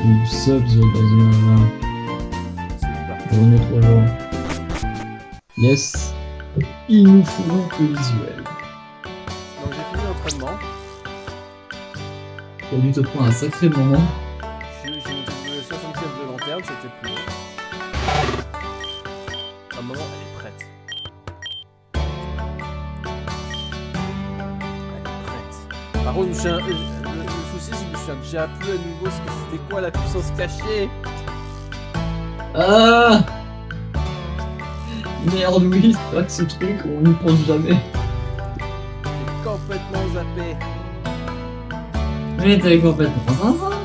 Ou subs dans une journée 3 jours. Yes. Il nous faut donc le visuel. Donc j'ai fini l'entraînement. Tu as dû te prendre un sacré moment. J'ai monté le 75 de lanterne, c'était plus long. À un moment, elle est prête. Elle est prête. Par contre, le souci, c'est que je me souviens déjà plus à nouveau c'était quoi la puissance cachée. Ah merde, oui, c'est vrai que ce truc, on n'y pense jamais. J'ai complètement zappé. Mais t'avais complètement zinzin.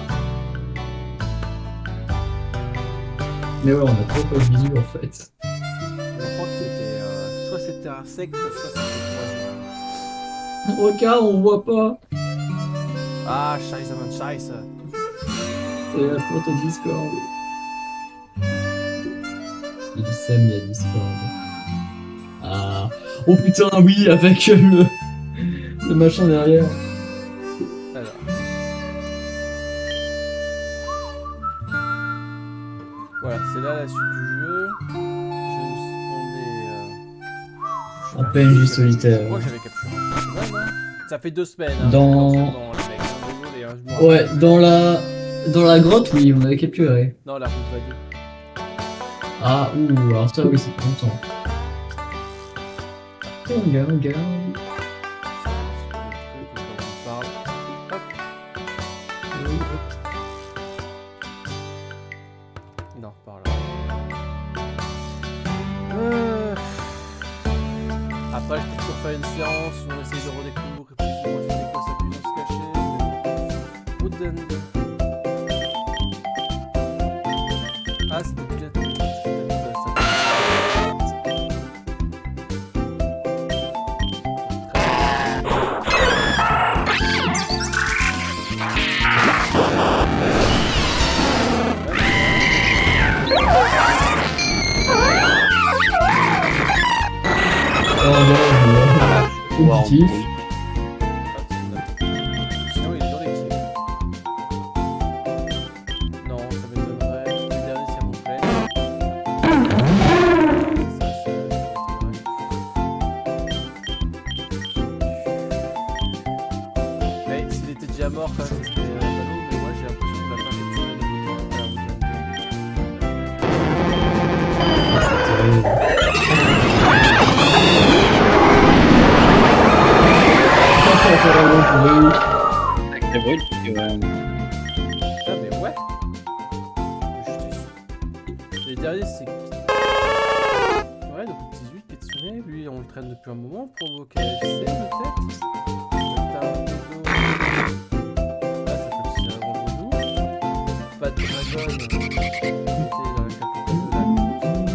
Mais ouais, on a trop pas de visu en fait. Je crois que c'était soit c'était un insecte, soit c'était Regarde, on voit pas. Ah, scheiße, man, scheiße. C'est la faute au Discord. Il sème, il y a Discord. Ah. Oh putain, oui, avec le machin derrière. Alors. Voilà, c'est là la suite du jeu. Un PNJ solitaire. Moi j'avais capturé. Ouais, non. Ça fait 2 semaines. Hein, Dans... les mecs. Désolé, hein, je me Ouais, rappelle. dans la grotte, oui, on avait capturé. Non, la route va 2. Ah, ouh, alors ça, oui, c'est longtemps. Regarde. Non, par là. Après, je peux toujours faire une séance où on essaye de redécouvrir plus ou moins c'était quoi sa puissance cachée. Wooden. Ah, c'était peut-être. Positif. Sinon, il est dans l'équipe. Non, ça m'étonnerait. Le dernier, c'est mon frère. Ça m'étonnerait. Mais s'il était déjà mort, quand même, c'était ballot. Mais moi, j'ai l'impression qu'on l'a pas capturé à la route. Avec les bruits, parce que Ah, mais ouais. Les derniers, c'est. Ouais, donc 18 Kitsune, lui, on le traîne depuis un moment. Provoquer FC, peut-être. Là, ça fait aussi un vendredi. Pas de dragon. Qui était dans la capitale de la course.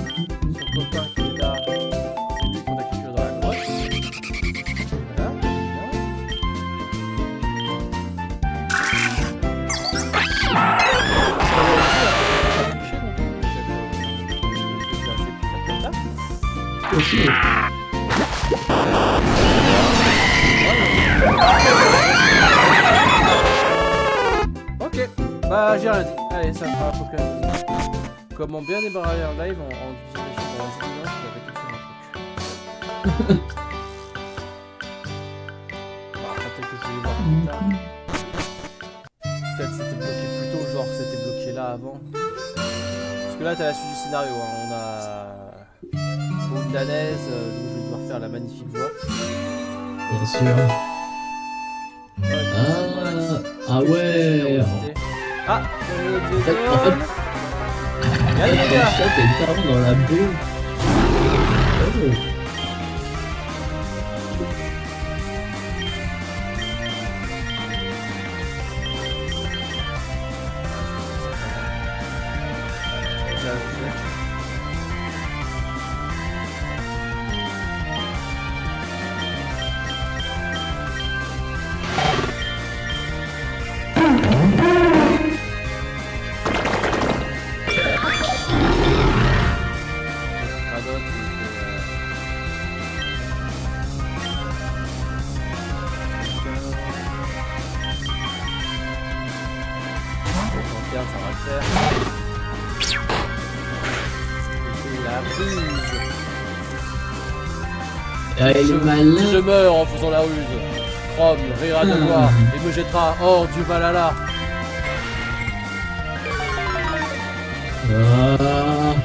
Son copain qui est là, c'est lui qu'on a capturé dans la grotte. Voilà, bien. Aussi. Ok, bah j'ai rien dit. Allez, ça me fera pour quand même. Comment bien démarrer un live en visualisation dans un séminaire, je vais faire un truc. Bon, après, peut-être que je vais les voir plus tard. Peut-être c'était bloqué plus tôt, genre c'était bloqué là avant. Parce que là, t'as la suite du scénario. Hein. On a une danaise, donc je vais devoir faire la magnifique voix. Bien sûr. Ah ouais. Ah, En fait, Allez, les le gars. chat est littéralement dans la boue. Oh. pattern, ça va le faire. Et la ruse. Ah, il est malin. Je meurs en faisant la ruse. Chrome rira de moi et me jettera hors du Valhalla. Ah.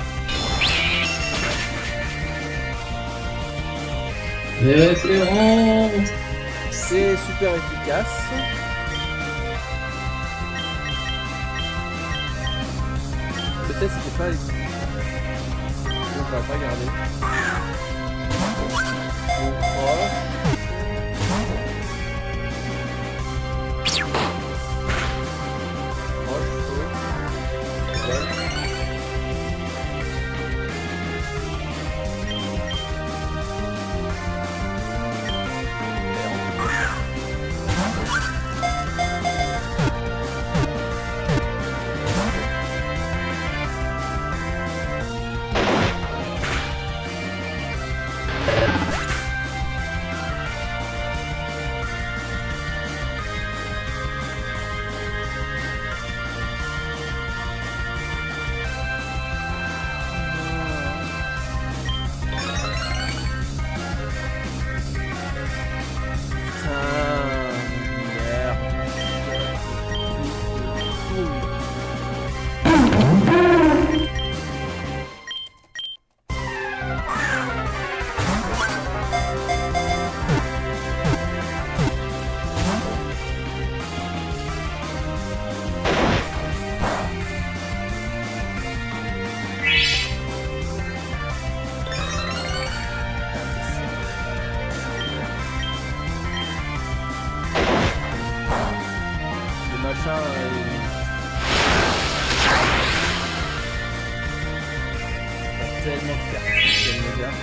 Référence. C'est super efficace. Peut-être c'était pas... Donc on va pas garder. Donc, proche. Proche, feu. Bon. Tellement de certitude, les gars.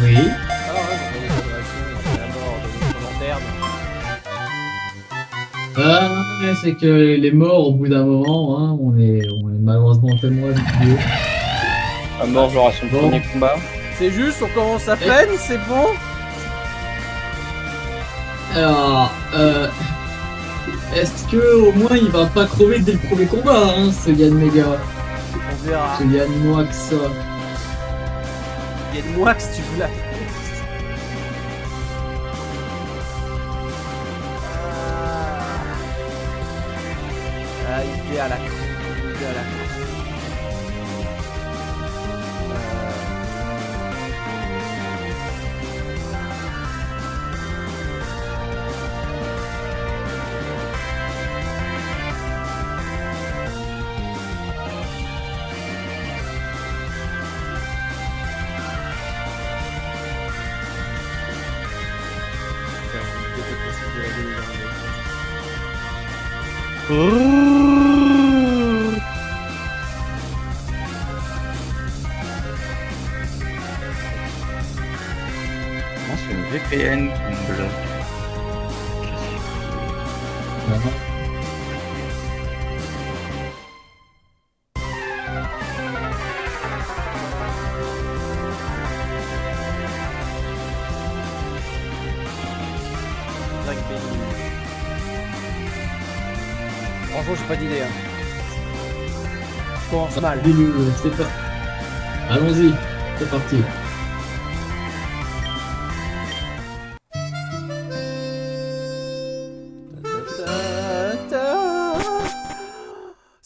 Oui. Ah ouais, donc on est c'est la mort de notre lanterne. Ah, mais c'est que les morts, au bout d'un moment, hein, on est malheureusement tellement habitués. À mort, genre à son Bon. premier combat. C'est juste, on commence à peine, c'est bon. Alors, est-ce que au moins il va pas crever dès le premier combat, hein, ce Yann Mega, On verra. ce Yann Moix. Il y a de moi que si tu veux la... Ah, il est à la con. Il est à la con. Moi, c'est une VPN qui me bloque. Franchement, j'ai pas d'idée. Hein. Je commence mal. C'est pas. Allons-y, c'est parti.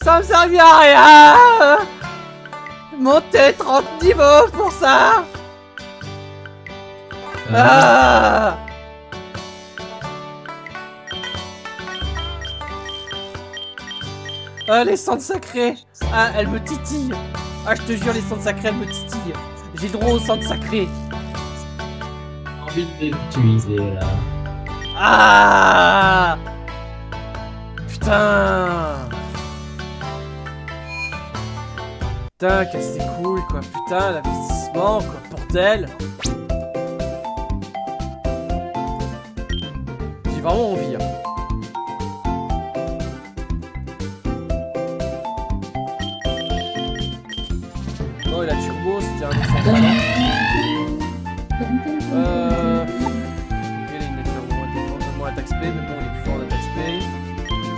Ça me servit à rien. Monter 30 niveaux pour ça. Ah. Ah, les cendres sacrées. Ah, elles me titillent. Ah, je te jure, les cendres sacrées, elles me titillent. J'ai droit aux cendres sacrées. J'ai envie de l'utiliser là. Ah. Putain. Putain, casse les couilles, quoi. Putain, l'investissement, quoi. Bordel. J'ai vraiment envie, hein. Non, il a turbo, c'est déjà un dessin pas là. Il a une nature moins attaque spé, mais bon, il est plus fort en attaque spé.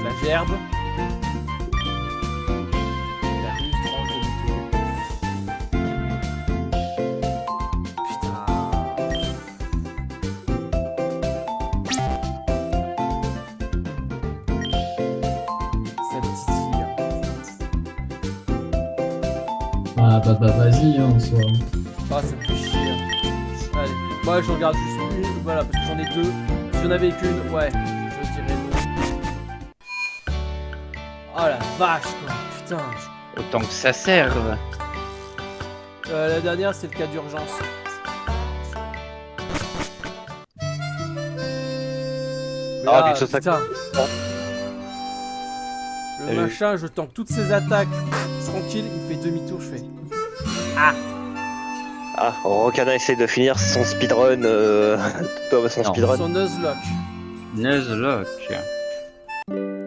La gerbe. La ruse, tranche de mytho. Putain. Ça me titille, hein. Ah bah vas-y hein, en soi. Ah, ça me fait chier. Hein. Allez, moi je regarde juste une, voilà, parce que j'en ai deux. Si j'en avais qu'une, ouais, je dirais non. Oh la vache, quoi, putain. Autant que ça serve. La dernière, c'est le cas d'urgence. Ah, Là, quelque chose à- putain. Le Salut. machin, je tank toutes ses attaques. Tranquille, il fait demi-tour, je fais. Ah, Rokana essaie de finir son speedrun. Son Non. speedrun. Son Nuzlocke. Nuzlocke.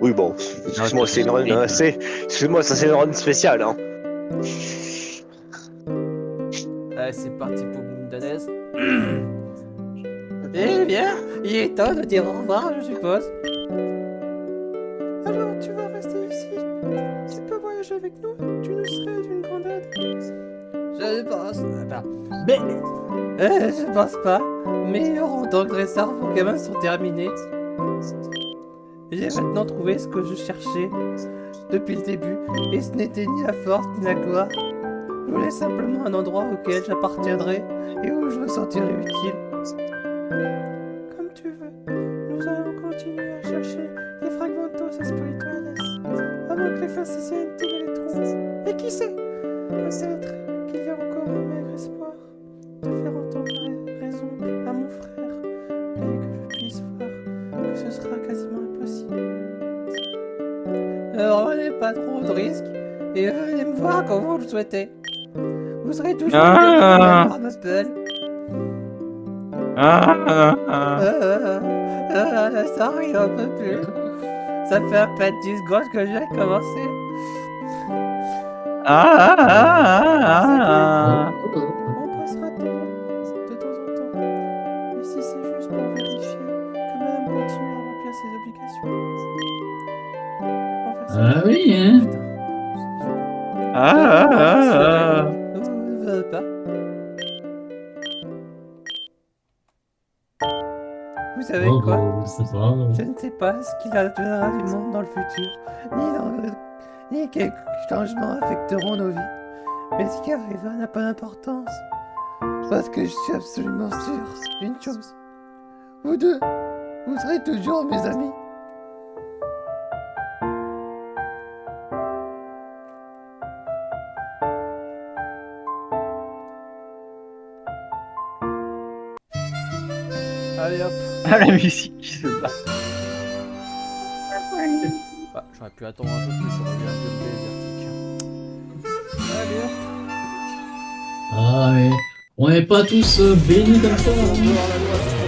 Oui, bon, excuse-moi, c'est une run. Excuse-moi, ça c'est une run spéciale. Hein. Allez, c'est parti pour Moondanaise. Eh bien, il est temps de dire au revoir, je suppose. Alors, tu vas rester ici. Tu peux voyager avec nous. Tu nous serais d'une grande aide. Je pense. Mais. Je pense pas. Mes heures en tant que dresseur pour gamins sont terminées. J'ai maintenant trouvé ce que je cherchais depuis le début. Et ce n'était ni la force ni la gloire. Je voulais simplement un endroit auquel j'appartiendrai et où je me sentirai utile. Comme tu veux, nous allons continuer à chercher les fragmentos espirituales avant que les physiciens ne les trouvent. Et qui sait, peut-être qu'il y a encore un maigre espoir de faire entendre raison à mon frère, mais que je puisse voir que ce sera quasiment impossible. Ne prenez pas trop de risques et venez me voir quand vous le souhaitez. Vous serez toujours bienvenus à Maple. Ça arrive un peu plus. Ça fait à peine 10 secondes que j'ai commencé. Oh, On passera de temps en temps. Ici, c'est juste pour vérifier que madame continue à remplir ses obligations. Ah oui hein. Vous avez pas. Vous savez Oh, quoi? bah, c'est pas grave. Je ne sais pas ce qu'il adviendra du monde dans le futur, ni quels changements affecteront nos vies. Mais ce qui arrivera n'a pas d'importance. Parce que je suis absolument sûr d'une chose. Vous deux, vous serez toujours mes amis. Allez hop. Ah, la musique qui se bat. Ah, j'aurais pu attendre un peu plus, j'aurais eu un peu de vertige. Allez hop. Ah mais on n'est pas tous bénis comme ça. Hein. Dehors la loi, c'est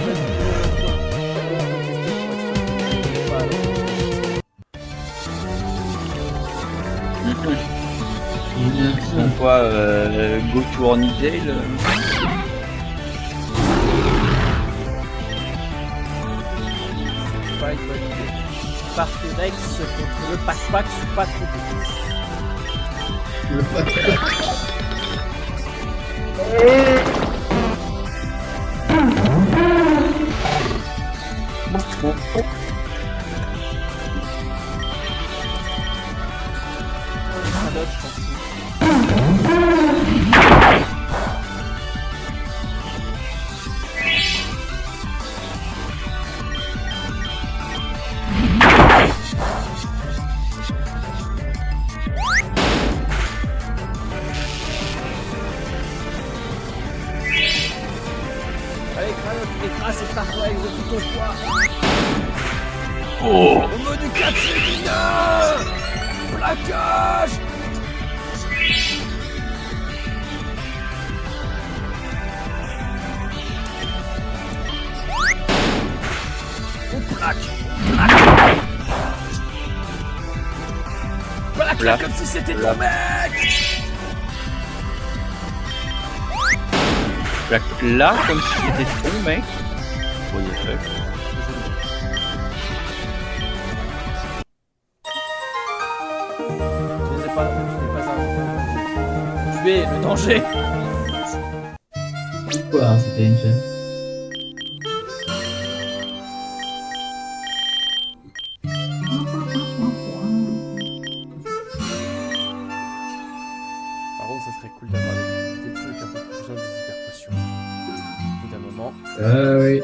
On voit Go to Hornidale. pas une bonne idée. Parce que Rex contre le pack-pack, c'est pas trop bon. Le pack. Ça dodge, je t'en fous. Allez, Cranote, écrase cette parfois avec tout ton poids. Oh. Au mot du 4 féminin. Plaquage. Plaque comme si c'était ton mec. Là, comme si c'était ton mec. What the fuck. Je n'ai pas un. Tu es le danger. Quoi, c'était une chaîne. Par contre, ça serait cool d'avoir des trucs un peu plus puissants, des hyper potions. Au bout d'un moment. Oui.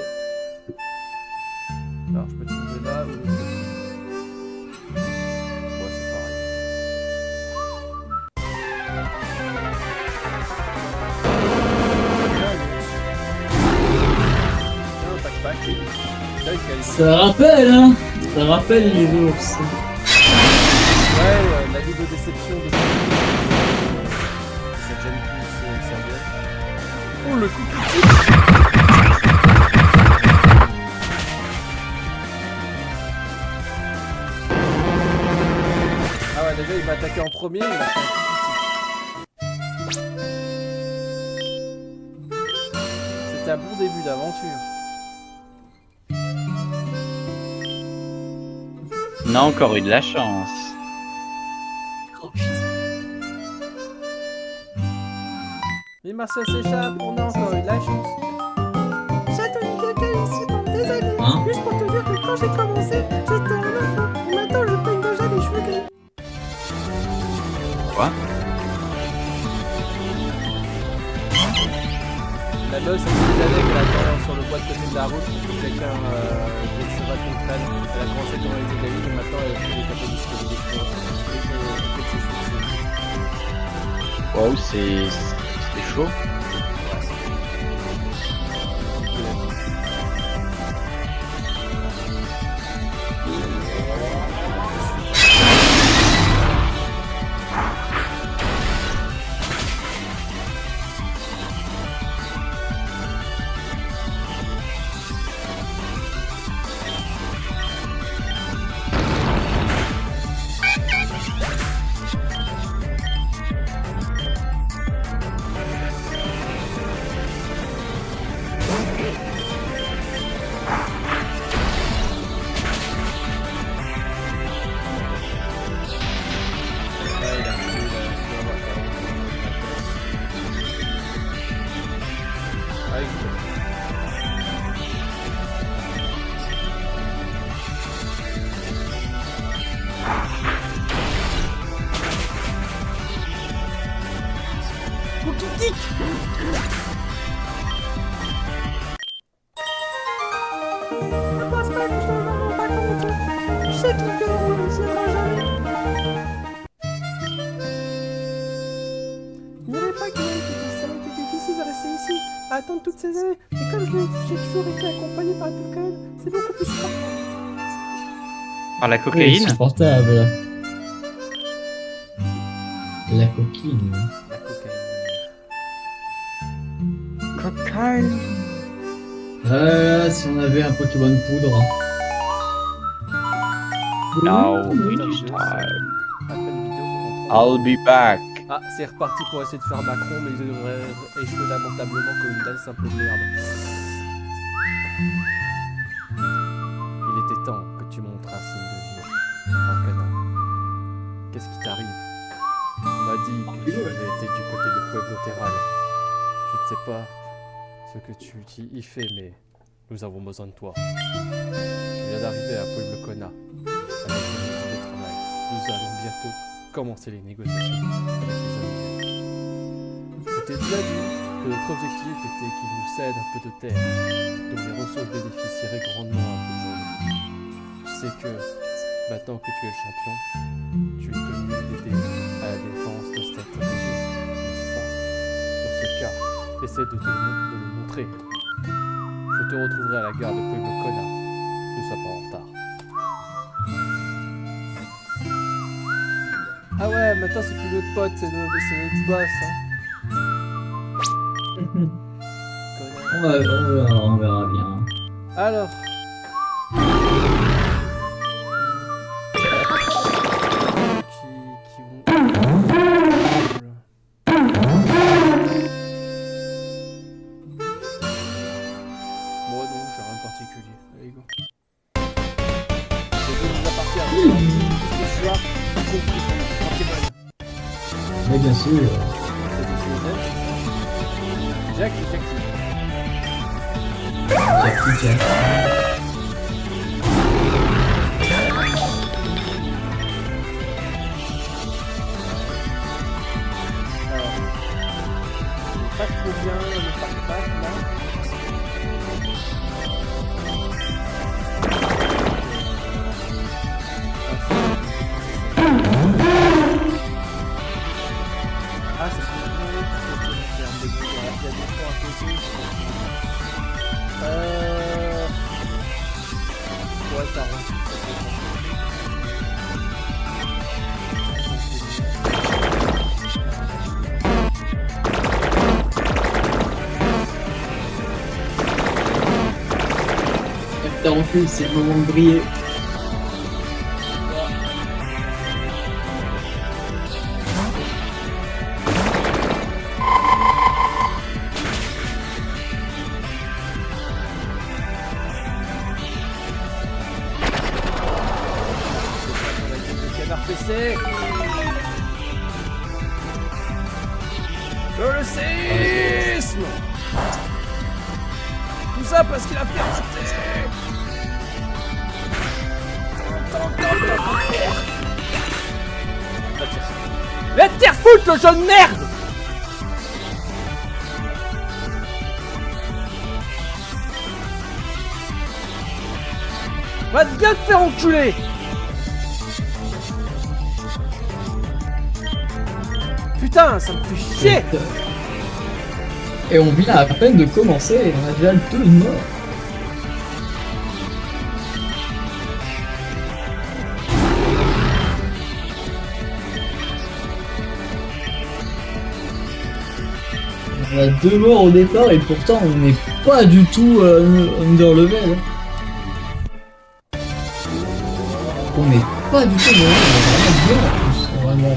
Alors, je peux te trouver là ou l'autre côté. Ouais, c'est pareil. Tiens, tac, tac. Là, il y a Ça rappelle, hein. Ça rappelle les ours. Ouais, la double déception de ça gêne plus serviette. Oh le coup critique. Ah ouais, déjà il m'a attaqué en premier, il m'a fait un coup critique. C'était un bon début d'aventure. On a encore eu de la chance. Oh putain. Mais Marcel s'échappe, on a encore eu de la chance. J'attendais quelqu'un ici pour des années. Hein? Juste pour te dire que quand j'ai commencé, j'étais un enfant. Et maintenant, je peigne déjà des cheveux gris. Quoi? La meuf, ça fait des années qu'elle attend sur le bois de côté de la route pour que quelqu'un se bat contre elle. Elle a commencé dans les États-Unis, mais maintenant elle fait des catholiques de des choses. Wow, c'est chaud. Ne pense pas que je ne m'en rends pas compte. Je sais qu'il ne réussira jamais. Il n'y avait pas que ça a été difficile de rester ici, à attendre toutes ces années. Et comme j'ai toujours été accompagné par le cocaïne, c'est beaucoup plus fort. Par la Oui, cocaïne? insupportable. La coquine. La cocaïne. Cocaïne. Si on avait un Pokémon poudre. Now Mmh. it's time. Après les vidéos qu'on montre. I'll be back. Ah, c'est reparti pour essayer de faire Macron, mais ils auraient échoué lamentablement comme une belle simple merde. Il était temps que tu montres un signe de vie, Rancana. Qu'est-ce qui t'arrive? On m'a dit que tu avais été du côté de Pueblo Terral. Je ne sais pas ce que tu y fais, mais nous avons besoin de toi. Tu viens d'arriver à Pueblo Cona avec une équipe de travail. Nous allons bientôt commencer les négociations avec les Indiens. Je t'ai déjà dit que notre objectif était qu'ils nous cèdent un peu de terre, dont les ressources bénéficieraient grandement à tout le monde. Tu sais que maintenant que tu es le champion, tu es tenu d'aider à la défense de cette région, n'est-ce pas? Dans ce cas, essaie de le montrer. Je te retrouverai à la gare de Pueblo Cona. Ne sois pas en retard. Ah ouais, maintenant c'est plus notre pote, c'est notre boss. Hein. Connard. On verra bien. Alors, qui vont... Moi non, j'ai rien de particulier. Allez, go. C'est tout nous appartient. Tout ce que je suis là, y compris Pokémon. Mais bien sûr. C'est des choses, c'est ça. Jack. Jack. Alors, pas trop bien le pack là. Ah, ça se fait bien, parce que c'est un début, il y a des fois à côté. Ouais, ça rentre. T'as recul, c'est le moment de briller. PC. Le séisme. Tout ça parce qu'il a fait arrêter. La terre fout le jaune merde. Va bien te faire enculer. Putain, ça me fait chier. Et on vient à peine de commencer et on a déjà 2 morts. On a 2 morts au départ et pourtant on n'est pas du tout under level. On n'est pas du tout under level, on est vraiment bien en plus, vraiment.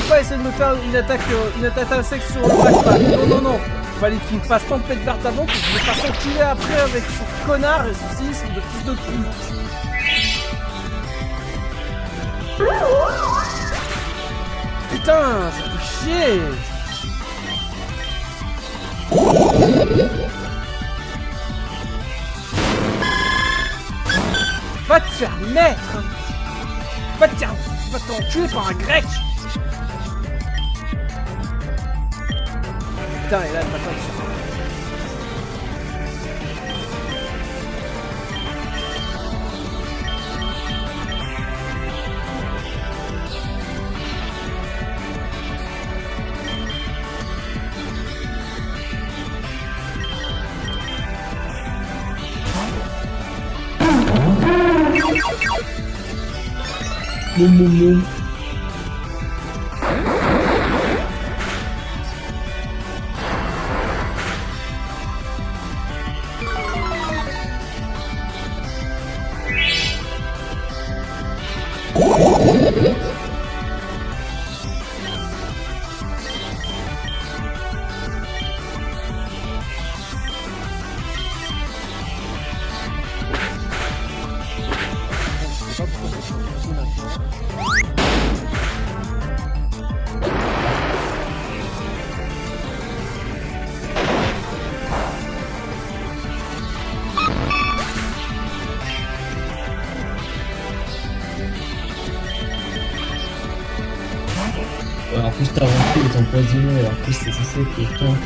Pas essayer de me faire une attaque insecte sur le backpack. Non. Fallait qu'il me fasse tempête verte avant que je me fasse enculer après avec ce connard et ce séisme de fils de pute. Putain, ça fait chier. Va te faire mettre. Va t'enculer par un grec. Putain, et là, le matin, ça. Boum. En plus t'as rentré, il est empoisonné, alors que c'est censé être le tank.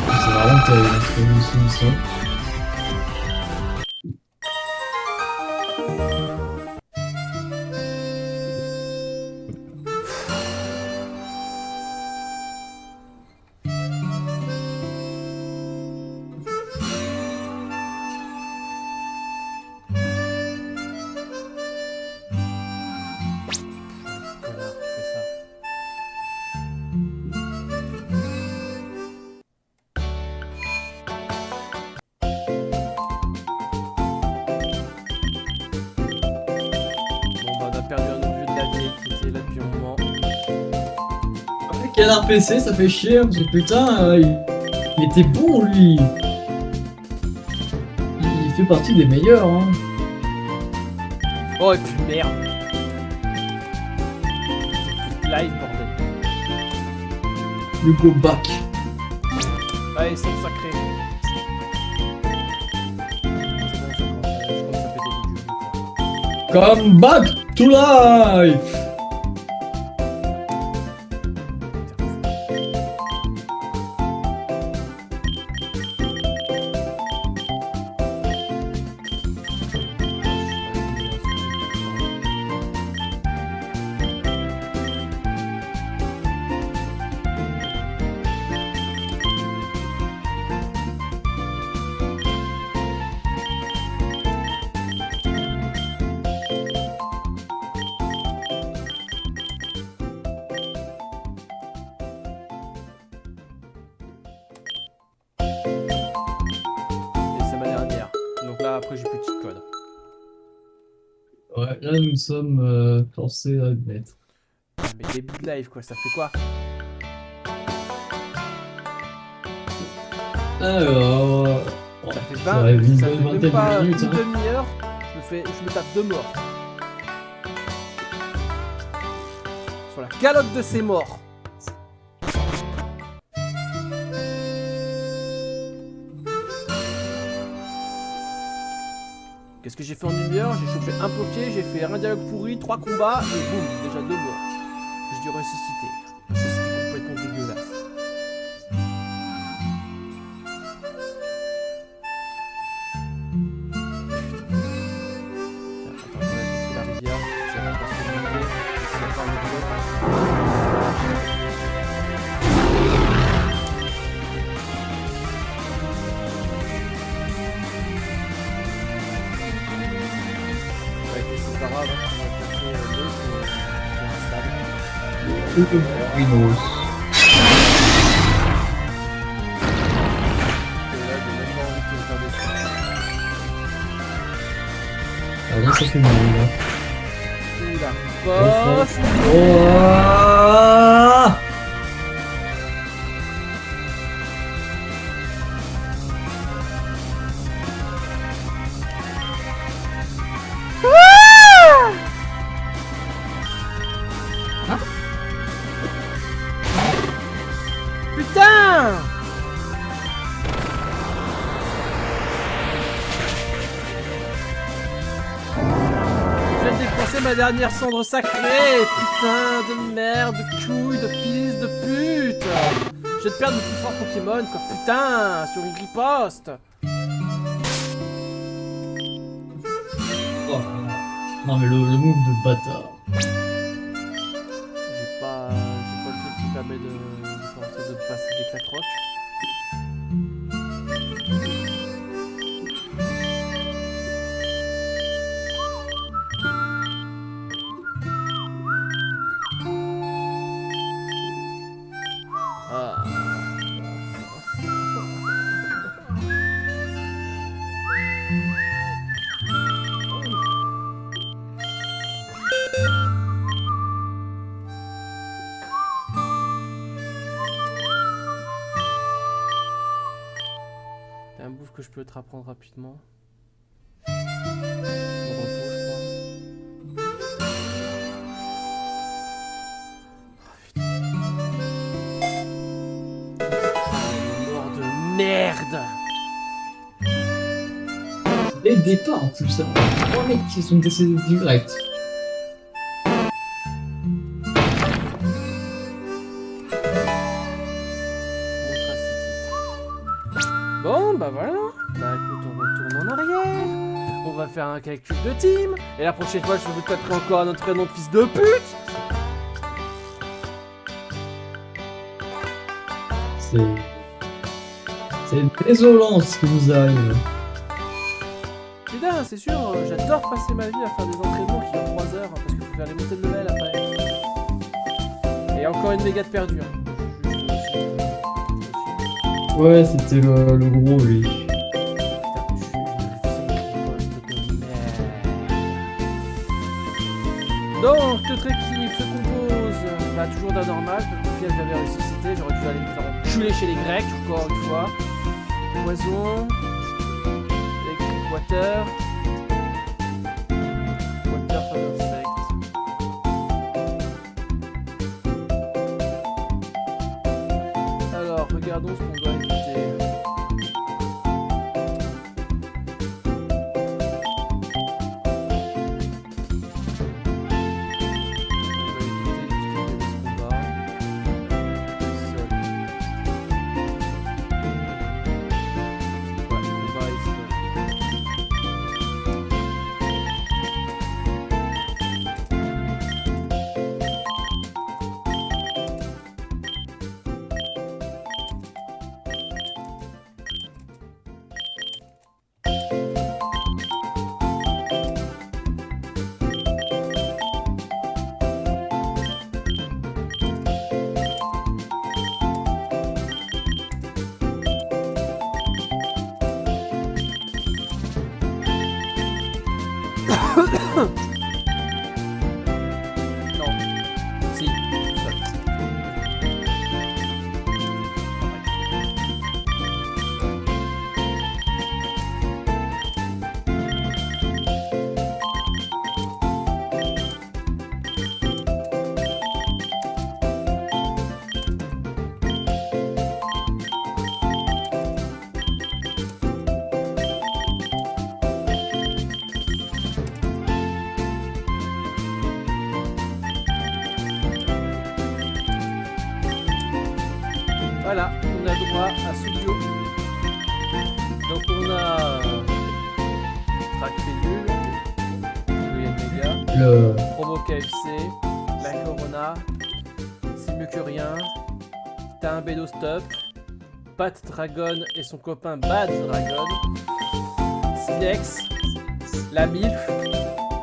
C'est vraiment terrible, cette mission. Canard PC, ça fait chier, parce que putain, il était bon lui. Il fait partie des meilleurs. Hein. Oh, et puis merde. Live, bordel. You go back. Allez, c'est sacré. C'est bon, je commence à péter des jeux. Come back to life. Et c'est ma dernière. Donc là, après, j'ai plus de cheat code. Ouais, là nous sommes forcés à admettre. Ah, mais début de live, quoi, ça fait quoi? Alors, Ça fait ça 20, arrive une ça bonne fait même vingtaine pas de minutes. une Hein. demi-heure. Je me tape 2 morts. Sur la calotte de ces morts. Qu'est-ce que j'ai fait en une demi-heure? J'ai chopé un poké, j'ai fait un dialogue pourri, 3 combats, et boum, déjà 2 morts. J'ai dû ressusciter. C'était complètement dégueulasse. Attends, je vais aller la rivière, c'est la possibilité, s'il n'y a pas un autre. Ouais, c'est pas grave, hein, on va chercher l'autre sur un stade. Who knows? Et là, j'ai même pas envie de faire des trucs. Ah là, ça fait mal là. Oula, poste. Oh. Putain! Je viens de dépenser ma dernière cendre sacrée! Putain de merde, de couille, de pisse, de pute! Je vais te perdre le plus fort Pokémon, quoi! Putain! Sur une riposte! Oh. Non mais le move de bâtard. J'ai pas le truc qui permet de passer des clacrocs. Ah. T'as un bouffe que je peux te rapprendre rapidement. Au repos, je crois. Oh putain. Mort de merde! Dès le départ en plus, ça. 3 mecs qui sont décédés direct. Bon, bah voilà. Bah écoute, on retourne en arrière. On va faire un calcul de team. Et la prochaine fois, je vais vous taper encore un autre nom de fils de pute. C'est désolant ce qui vous arrive. Putain, c'est sûr, j'adore passer ma vie à faire des entraînements qui durent 3 heures. Hein, parce qu'il faut faire les montées de level après. Et encore une méga de perdue. Hein. Ouais, c'était le gros lui. Donc, notre équipe se compose Bah, toujours d'anormal, parce qu'au final, j'avais ressuscité. J'aurais dû aller me faire enculer chez les Grecs, encore une fois. Poison. Electric Water. Water for insect. Alors, regardons ce qu'on doit éviter. Non. Si. Voilà, on a droit à ce duo. Donc on a Track Pédule, Mega, Le... Promo KFC, la Corona, c'est mieux que rien, t'as un Bédo Stop, Pat Dragon et son copain Bad Dragon, Silex, la MILF,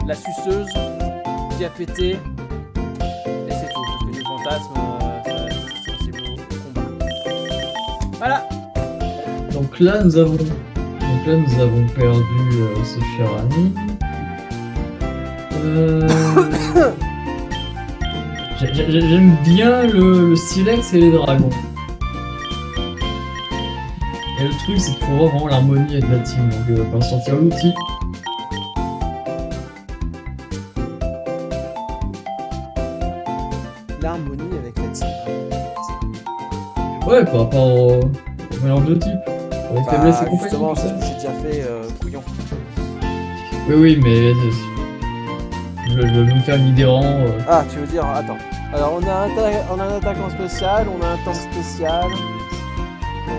la suceuse, qui a pété, et c'est tout, parce que les fantasmes, c'est sensible au combat. Voilà. Donc là, nous avons perdu ce cher ami. J'aime bien le silex et les dragons. Et le truc, c'est qu'il faut voir vraiment l'harmonie avec la team. Donc, on va sortir l'outil. L'harmonie avec la team. Ouais, par rapport au mélange de type. Pour les faiblesses et compagnie, Justement, tout ça. c'est ce que j'ai déjà fait, couillon. Oui, mais je veux me faire une idée en... Ah, tu veux dire, attends. Alors, on a un attaquant spécial, on a un tank spécial,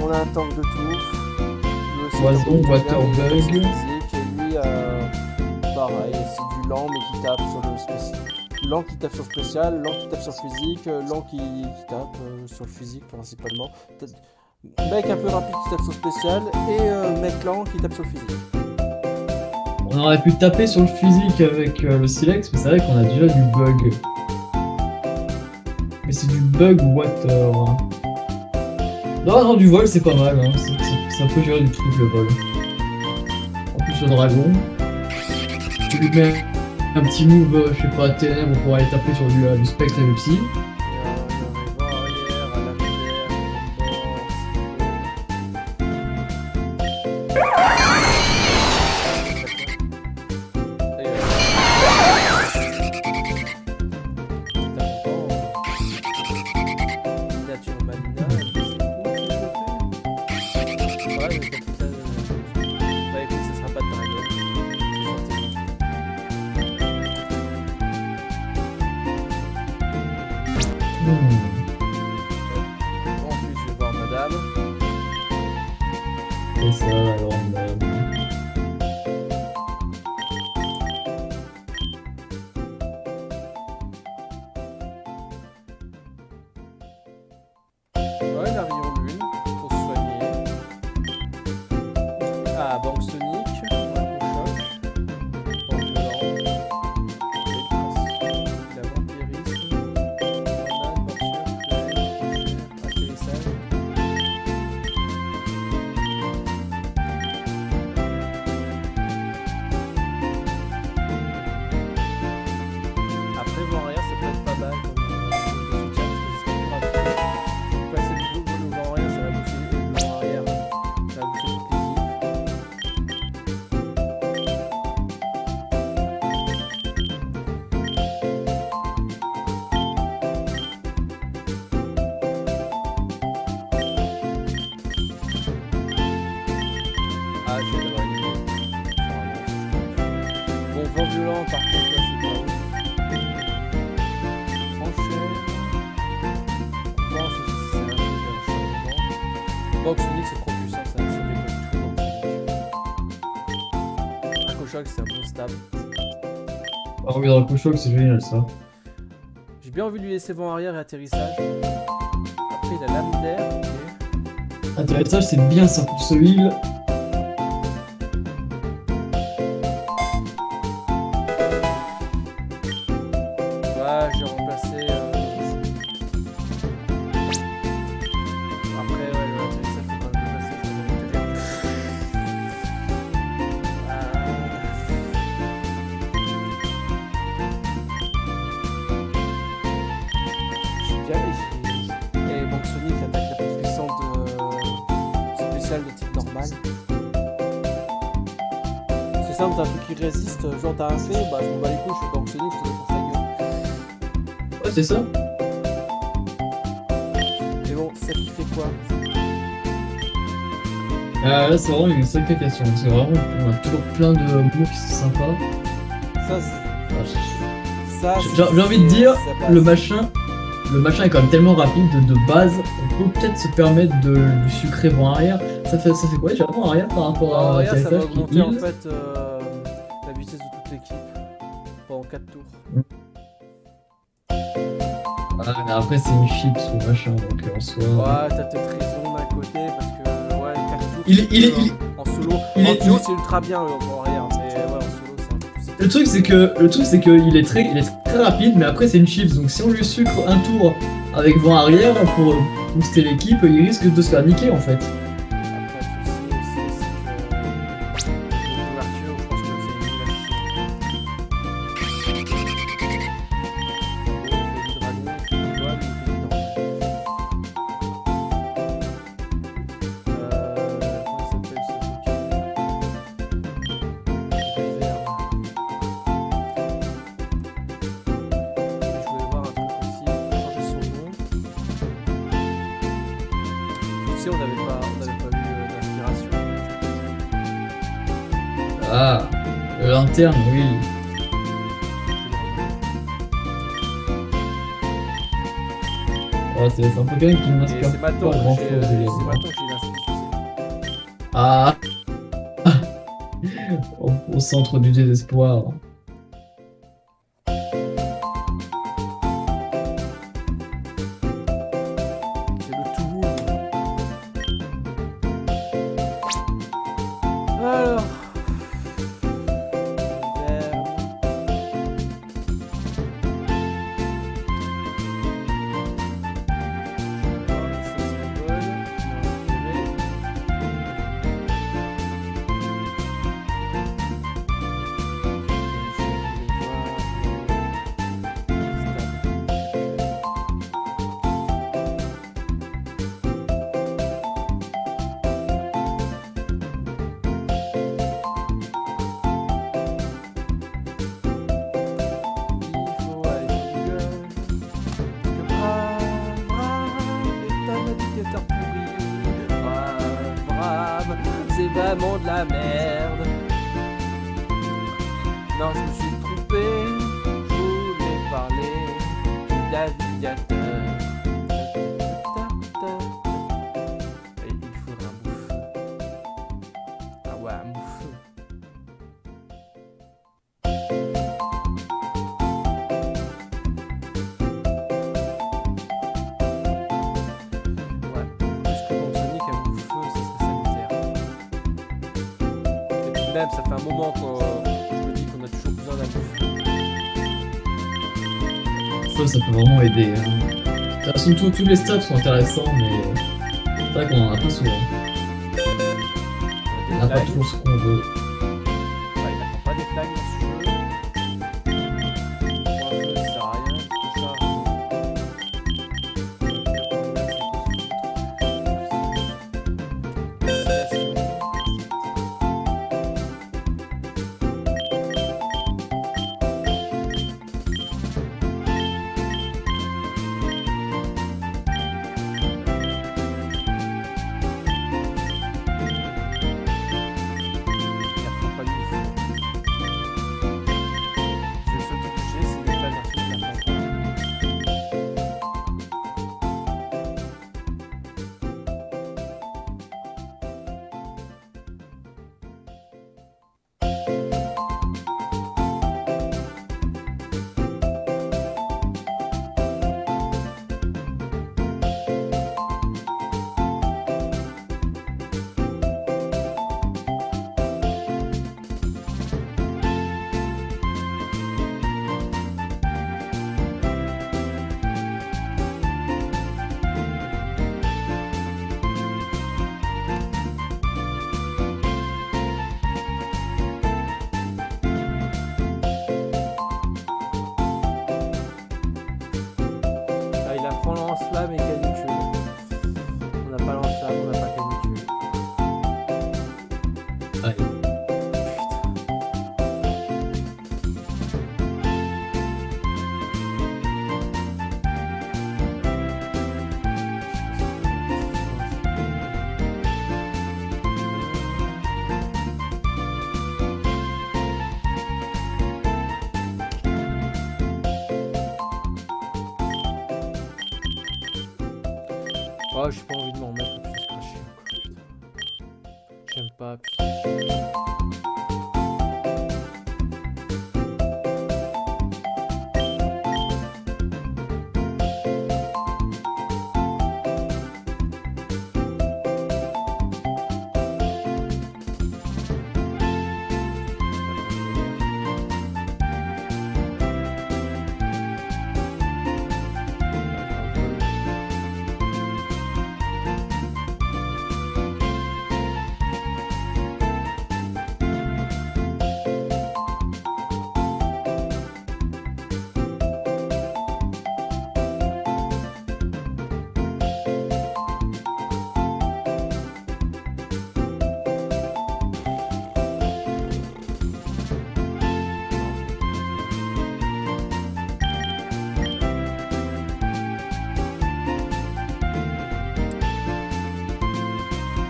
on a un tank de touffe. Lui aussi, Poison, il est water bien, il est bug. physique, et lui, pareil, c'est du lent, mais qui tape sur le spécial. Lent qui tape sur le spécial, lent qui tape sur le physique, lent qui tape sur le physique principalement. Mec un peu rapide qui tape sur le spécial, et mec lent qui tape sur le physique. On aurait pu taper sur le physique avec le silex, mais c'est vrai qu'on a déjà du bug. Mais c'est du bug water. Non, du vol, c'est pas mal. Hein. Ça peut gérer du truc, le vol. En plus, le dragon. Tu lui mets un petit move, je sais pas, ténèbres pour aller taper sur du spectre et du psy. Ensuite, je vais voir madame. Et ça, la grande dame. Ouais, la rayon lune pour se soigner. Ah, banque sonic, choc, banque violent, la vampirisme, tornade, morsure, atterrissage. Après, voir arrière, ça peut être pas mal comme vent violent, par contre, là, c'est pas ouf. Enchaîne. Vent, c'est un changement. Box Sonic, c'est trop puissant, ça déconne tout. Choc, c'est un bon stab. Ah oui, dans le choc, c'est génial ça. J'ai bien envie de lui laisser vent arrière et atterrissage. Après, il a lame d'air. Ok. Atterrissage, c'est bien ça pour ce heal. Ouais, j'ai remplacé. Après, ouais, l'atterrissage, faut quand même le passer. Et bon, Sonic, l'attaque la plus puissante spéciale de type normal. C'est simple, t'as un truc qui résiste, genre t'as un fait, bah je m'en bats les couilles, je suis pas Sonic, je te défonce ta gueule. Ouais, c'est ça. Mais bon, ça qui fait quoi? Là, c'est vraiment une sacrée question. C'est vraiment, on a toujours plein de mots qui sont sympas. Ça, J'ai envie de dire, ça passe. le machin est quand même tellement rapide de base, on peut peut-être se permettre de lui sucrer vent arrière. Ça fait quoi déjà vent arrière par rapport à Regarde, ça va l'atterrissage qui augmenter en heal. fait la vitesse de toute l'équipe pendant 4 tours. Ah, mais après c'est une chip ce machin, donc en soi... Ouais, t'as peut-être raison d'un côté parce que ouais, 4 tours. Il est- en solo. il En est- duo, il- c'est ultra bien en arrière, mais ouais, en solo, c'est un peu plus. Le truc c'est que il est très rapide, mais après c'est une chips, donc si on lui sucre un tour avec vent arrière pour booster l'équipe, il risque de se faire niquer en fait. Après, le souci aussi, c'est que l'ouverture, je pense que c'est une on n'avait pas eu d'inspiration. Ah, l'interne, oui. Ouais, c'est un Pokémon qui ne Et m'inspire c'est pas maintenant que grand j'ai chose également. l'inspiration. Ah au centre du désespoir. C'est le tout. Alors. C'est vraiment de la merde. Non, je me suis trompé. Je voulais parler du navigateur. Et il faudra un bouffeux. Ah ouais, un bouffeux. Ouais, parce que dans Sonic, un bouffeux, ça serait sanitaire. Et puis même, ça fait un moment que je me dis qu'on a toujours besoin d'un bouffeux. Ça peut vraiment aider. Hein. De toute façon, tous les stats sont intéressants, mais c'est vrai qu'on en a pas souvent. On n'a pas toujours ce qu'on veut. Il n'attend pas des flags dans ce jeu. Moi, ça sert à rien, parce que ça. Oh, j'ai pas envie de m'en remettre plus se cracher encore, putain. J'aime pas, putain.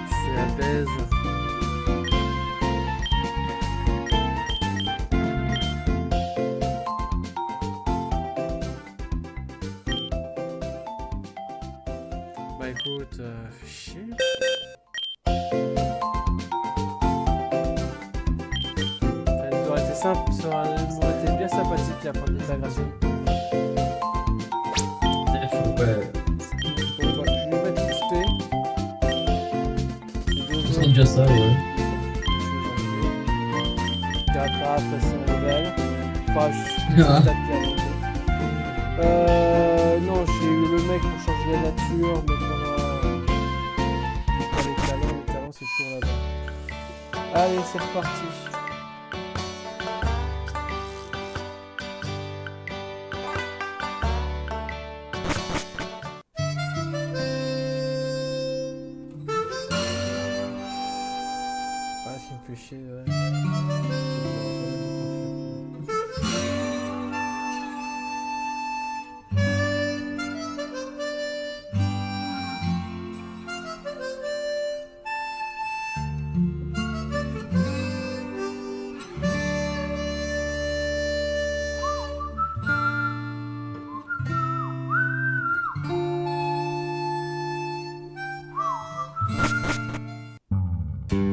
C'est la baise. Bah écoute, fais chier. Ça aurait été simple, ça aurait été bien sympathique la fin de l'intégration. Ouais. Bon, bah, je vais mettre XP. C'est déjà ça, ouais. Pirata après son level. Enfin, je suis Ah. stade bien monté. Non, j'ai eu le mec pour changer la nature, mais pour les talents c'est toujours là-bas. Allez, c'est reparti. Ah, ce qui me fait chier, ouais.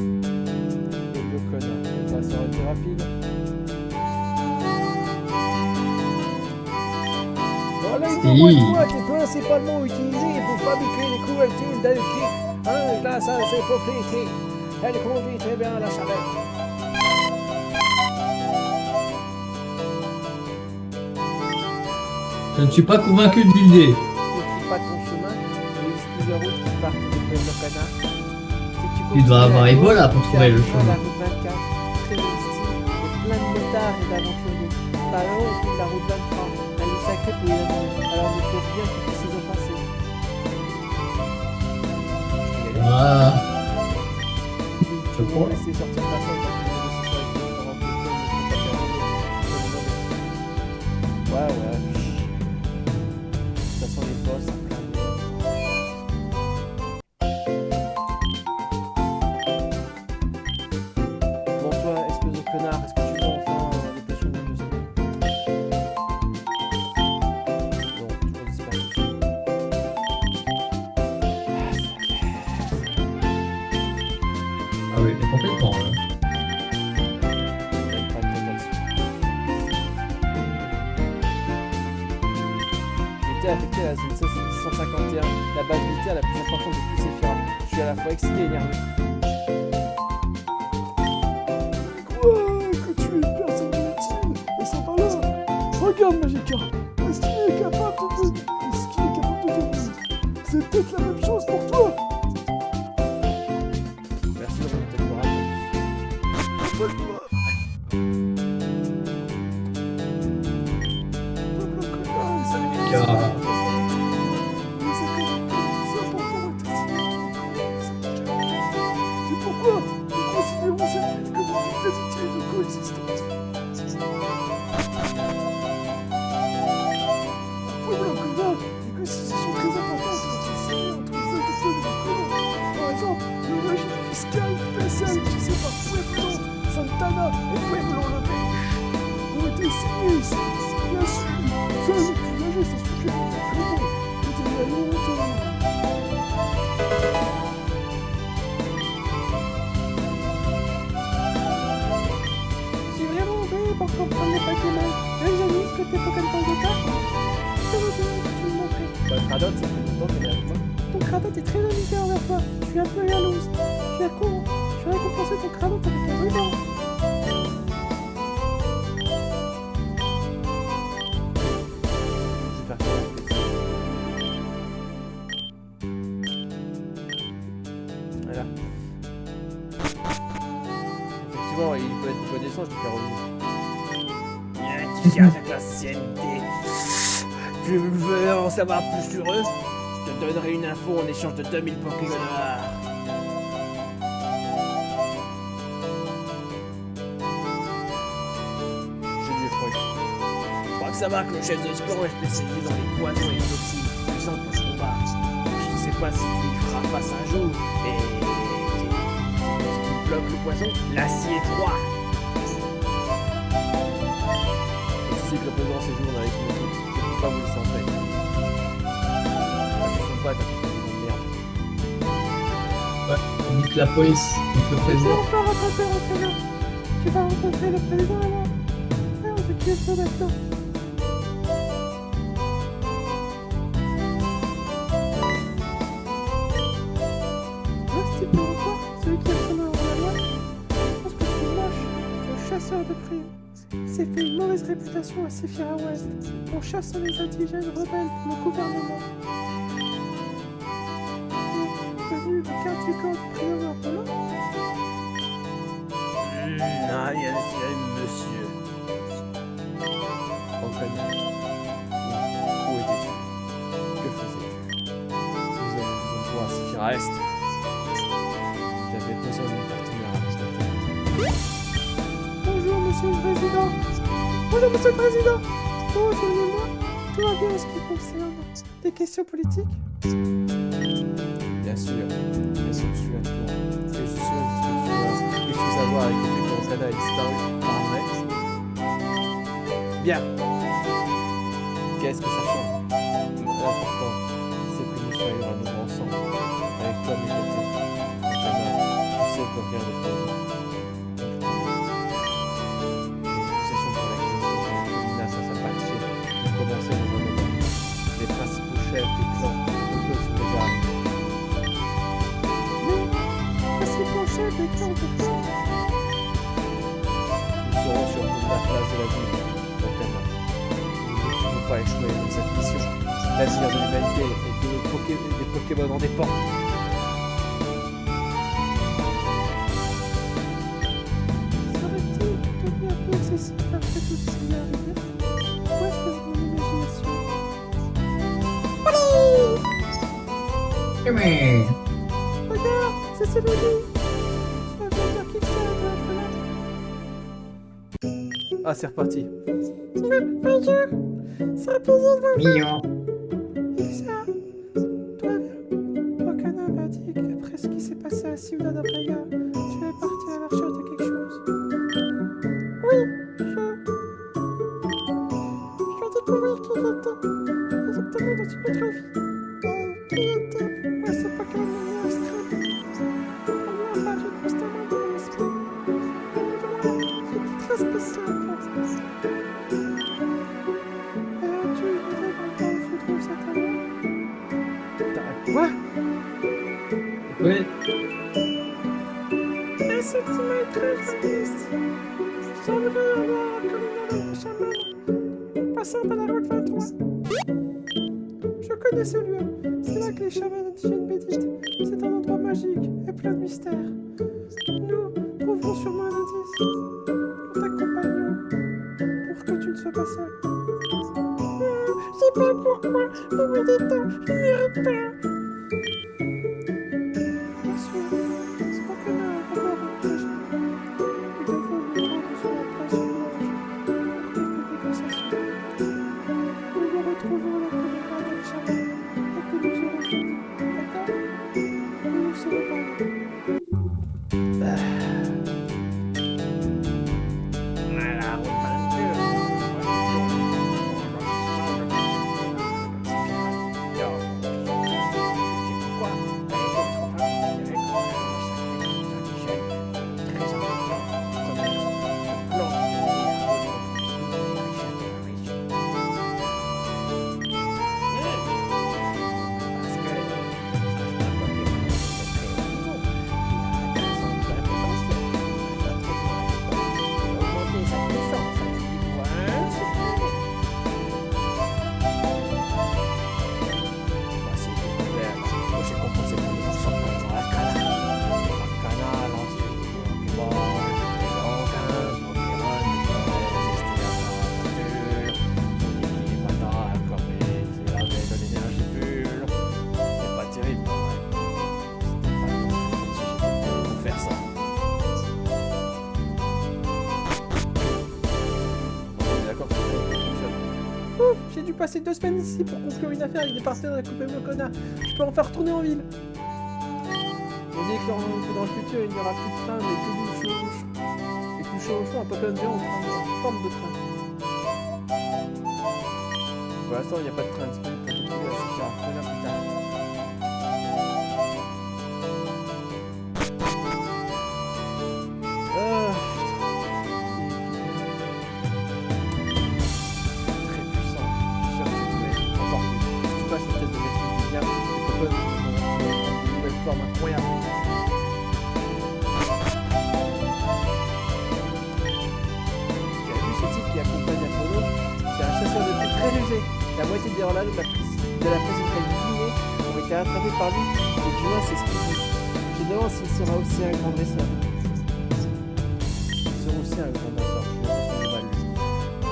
Le connard. Bah, ça aurait été rapide. Voilà une Si. boîte est principalement utilisée pour fabriquer les couvertures d'électrique. Un glace à ses propriétés. Elle conduit très bien à la chaleur. Je ne suis pas convaincu de l'idée. Ne trouve pas ton chemin. Il existe plusieurs routes qui partent depuis le canard. Si Tu dois avoir Ebola pour trouver le La chemin. route 24, très investie, et plein de motards et d'aventuriers. Par là, on trouve la route 23. Elle est sacrée pour les animaux. Alors il faut bien qu'ils puissent les offenser. Ah. Je Ils vont crois. laisser sortir personne parce que les négociations avec les Européens ne sont pas terminées. Ouais. Ça sent les boss, ça plein de... Bon, toi, espèce de connard, est-ce que tu veux enfin des potions de 2 secondes? Bon, toujours disparu. Ah oui, mais complètement, là. T'as une pratique total sur. J'étais affecté à la zone 151, la base militaire la plus importante de tous ces firmes. Je suis à la fois excité et énervé. Quoi que tu es une personne inutile et sans valeur. Regarde Magica, est-ce qu'il est capable de te donner? C'est peut-être la même chose pour toi. Merci de remonter le rappel. Rappelle-toi. Car- C'est pourquoi nous considérons cette ville comme une d'amitié et de coexistence. Pueblo Cuna, les négociations sont très importantes quand il s'agit entre les autochtones et les colons. Par exemple, le régime fiscal spécial utilisé par Pueblo Santana et Pueblo Lopez ont été signés ici. Bien sûr, seuls les plus âgés se souviennent de comment était la longtemps. tes Pokémon Gata. Je veux bien que tu me montrer. Bah, Cradotte, ça fait longtemps qu'elle est avec moi. Ton Cradotte est très amical envers toi. Je suis un peu jalouse. Je suis à court. Je vais récompenser ton Cradotte avec un ruban. Je vais faire quoi? Voilà. Effectivement, il peut être reconnaissant, je te fais revenir. Tu cherches avec l'ancienneté. Tu veux en savoir plus sur eux? Je te donnerai une info en échange de 2000 Pokémon. J'ai du effroi. Je crois que ça va que le chef de Score est spécialisé dans les poisons et les toxines puissantes pour ce combat. Je ne sais pas si tu y feras face un jour. Et ce qui bloque le poison, l'acier froid. Je sais que le président séjourne avec son équipe. Je ne peux pas vous laisser en paix. Je ne pas ta président de merde. Ouais, nique la police, nique le président. Enfin rattraper l'entraîneur. Tu vas rencontrer le président alors. Ah, on sait qui est ça maintenant. Reste pour encore, celui qui a son nom en la loi. Je pense que c'est moche. Un chasseur de primes. Il s'est fait une mauvaise réputation à Sephira West en chassant les indigènes rebelles pour le gouvernement. Devenu le garde du corps du prieur Apollo. Ah, il y a monsieur. Entraîneur. Où étais-tu? Que faisais-tu? Nous allons voir Sephira Est. J'avais besoin d'une partenaire à ce Bonjour, monsieur le président. Bonjour, monsieur le président. Oh, souvenez-moi, tout va bien en ce qui concerne des questions politiques? Bien sûr, je suis à toi. Et je suis à disposition. Quelque chose à voir avec le fait que Rosada a disparu par vrai. Bien. Qu'est-ce que ça change? L'important, c'est que nous soyons à nouveau ensemble. Avec toi, mes côtés. Tu sais que rien ne peut. Les principaux chefs des clans ne peuvent se regarder. Mais, principaux chefs des clans de clans. Nous serons sur la place de la ville, Pokémon. Nous ne pouvons pas échouer dans cette mission. L'avenir de l'humanité et des Pokémon en dépend. Serait-il devenu un peu excessif après tout ce qui est arrivé? Où est-ce que je mon imagination? Mais... Regarde, c'est Célodie. Ça veut dire qui que ça doit être là. Ah, c'est reparti. Bonjour. C'est un plaisir de vous Mignon. voir. Ça, toi, Rokana m'a dit qu'après ce qui s'est passé à Ciudad Obregón, tu es parti à la recherche de quelque chose. Oui, je dois découvrir qui j'étais. Exactement dans une autre vie. Qui était pour moi ce Pokémon monstrueux. On lui a apparu constamment dans mon esprit. J'étais très spécial pour ça. Tu voudrais qu'on parle foudre certainement? Quoi? Oui. Un sentiment étrange m'existe. J'aimerais avoir comme une chaman en passant par la route 23. Je connais ce lieu. C'est là que les chamans indigènes méditent. C'est un endroit magique et plein de mystères. Nous trouverons sûrement un indice. Nous t'accompagnons pour que tu ne sois pas seul. Je sais pas pourquoi, vous me dites tant, je n'irai pas. Bien sûr, c'est pas que là, d'abord engagé. Nous devons nous rendre sur la place du village pour quelques négociations. Nous nous retrouvons là pour les pas des chamans et que nous aurons fini. D'accord? Nous ne serons pas là. La route 22. passer 2 semaines ici pour conclure une affaire avec des partenaires de la Coupe Mokona. Je peux en faire retourner en ville. On dit que dans le futur, il n'y aura plus de train, mais que du chevauchon. Et que du chevauchon, un Pokémon géant en forme de train. Pour l'instant, il n'y a pas de train disponible pour conclure la affaire. Reviens plus tard. Très puissant. Je suis sûr que tu peux être encore plus. Si tu passes une test de maîtrise du bien, tu peux une nouvelle forme incroyable. Tu as vu ce type qui accompagne Apollo? C'est un chasseur de tête très rusé. La moitié des relats de la présidente Guinée ont été attrapés par lui. Et du moins, c'est ce qu'il dit. Je me demande s'il sera aussi un grand dresseur. Il sera aussi un grand dresseur. Je suis un peu mal.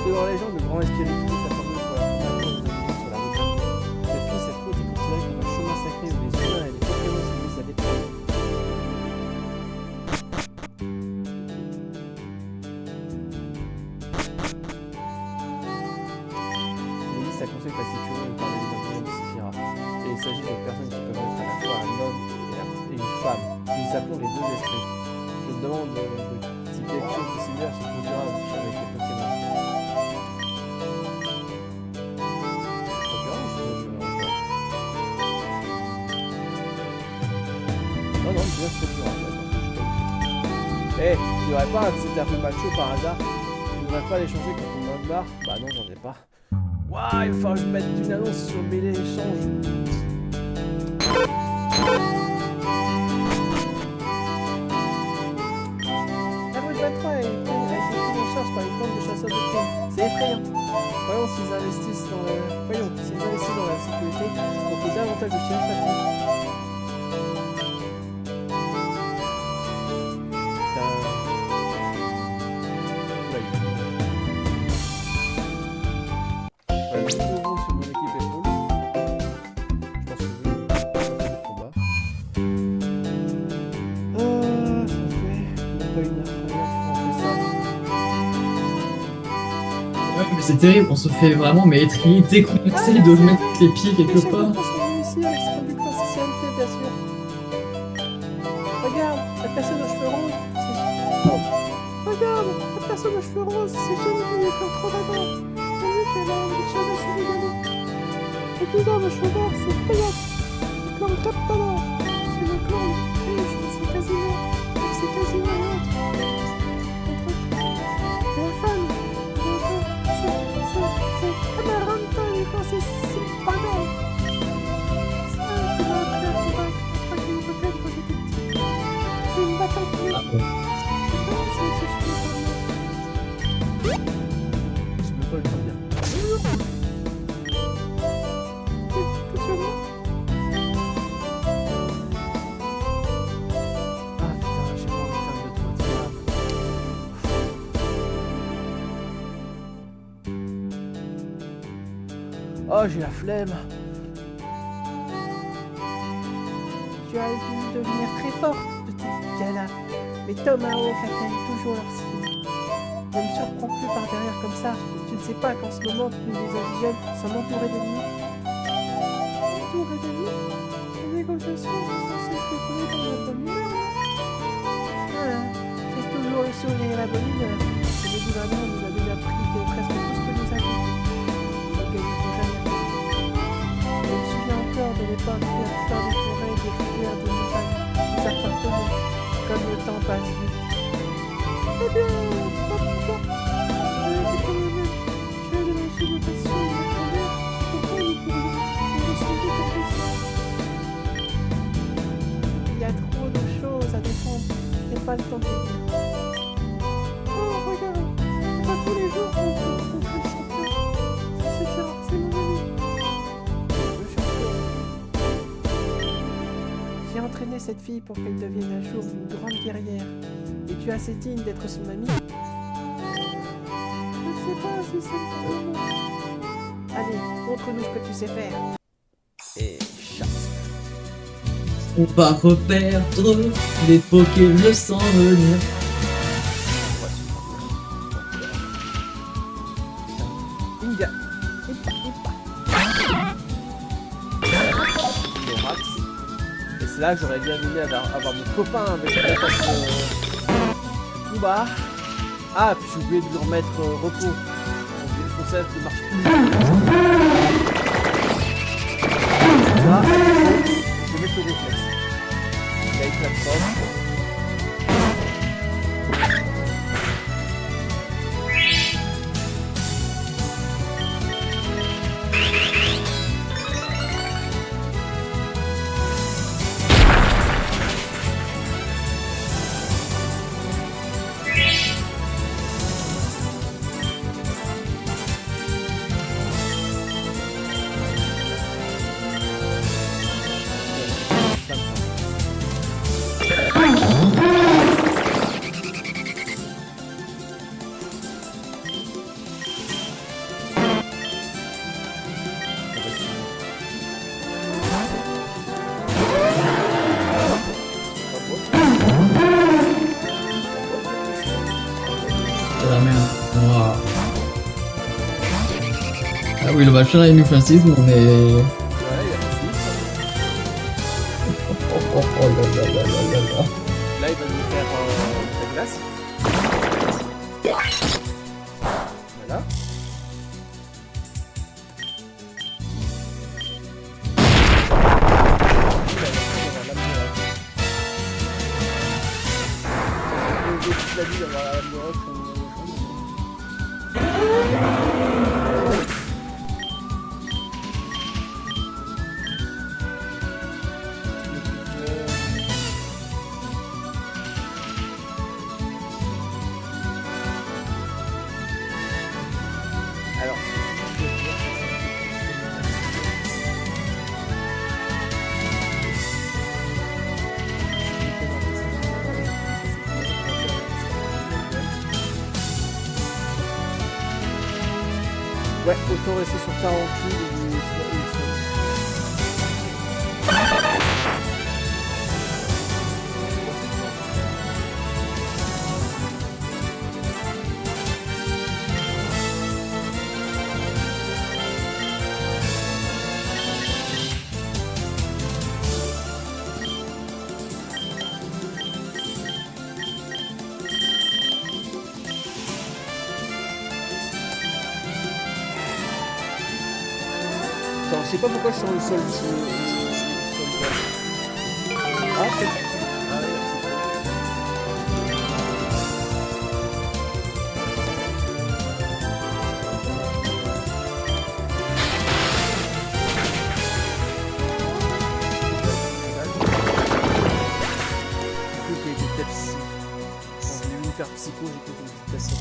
Selon la légende, le grand espiritu est apparu pour la première fois aux animaux sur la route. Depuis, cette route est considérée comme un chemin sacré où les humains et les Pokémon sont mis à l'épreuve. Ça conseille la sécurité de parler d'un monde Sifira. Et il s'agit de personnes qui peuvent être à la fois un homme et une femme. Nous appelons les deux esprits. Je me demande si quelque chose de similaire se produira aussi avec les Pokémon. Non, bien se produira. Eh, tu n'aurais pas un de ces termes macho par hasard? Tu ne voudrais pas l'échanger contre une bonne barre? Bah non, j'en ai pas. Waouh, il va falloir que je mette une annonce sur Mêlée Échange. La rue 23 a été prise en charge par une bande de chasseurs de primes. C'est effrayant. Voyons s'ils investissent dans la sécurité pour que davantage de shérifs appliquent. C'est terrible, on se fait vraiment mais étrier dès qu'on essaye de mettre les pieds quelque part. Ici, avec ce du clan CCNT, bien sûr. Regarde, la personne aux cheveux roses, c'est... Regarde, la personne aux cheveux roses, c'est génial, il est trop d'avant. T'as vu qu'elle a une chose à se régaler. Et puis dans le cheveux verts, c'est payant. Le clan Captador, c'est le clan riche, c'est Casimir, c'est Casimir et autres. Et la femme, c'est Amaranta, et quand c'est pas grave. Ça, tu vas appeler à combattre contre une Pokémon quand j'étais petit. C'est une bataille qui est... Ah bon. Je me peux le faire bien. Tout sur moi. Ah putain, j'ai pas envie de faire de toi, oh, j'ai la flemme. Tu as dû devenir très forte, petite Gala. Mais Tomahawk atteignent toujours leur cible. Ne me surprends plus par derrière comme ça. Tu ne sais pas qu'en ce moment, nous les indigènes sommes entourés d'ennemis. Entourés d'ennemis? Les négociations sont censées se dérouler dans la bonne humeur. Ah, c'est toujours le sourire et la bonne humeur. Et le gouvernement nous a déjà pris presque tout ce que nous avons. Nous ne gagnerons jamais. Je me souviens encore de l'époque où la plupart des forêts, des rivières, des montagnes nous appartenaient. Comme le temps passe vite. Eh bien, pas pourquoi. C'est comme le même. Tu as de la végétation et de la travers. Pourquoi nous pourrions nous ressembler comme ça? Il y a trop de choses à défendre. Et pas le temps de les dire. Oh, regarde. C'est pas tous les jours qu'on peut rencontrer le champion. C'est Gérard, c'est mon ami. Le champion. J'ai entraîné cette fille pour qu'elle devienne un jour une grande guerrière. Et tu es assez digne d'être son amie. Je ne sais pas si c'est le moment. Allez, montre-nous ce que tu sais faire. Et chasse. On va reperdre les Pokémon sans venir. Inga. Hippa, hippa. Là, j'aurais bien aimé avoir mon copain avec la tête combat. Ah, puis j'ai oublié de lui remettre repos. Son cesse ne marche plus. Là, je vais mettre le réflexe. Il a éclaté la proche. C'est la merde. Voilà. Ah oui, le machin là, il nous fait un sisme, mais... Ouais, il y a aussi. Oh là là là là là là. Là, il va nous faire la glace. Voilà. La vie d'avoir la lame de roche, alors, ouais, autant rester sur 48 et attends, je sais pas pourquoi je suis sur le sol. Ah, peut-être. Ah, ouais, j'ai cru qu'il était peut-être ici. Quand j'ai voulu faire psycho, j'ai cru qu'il était peut-être ici.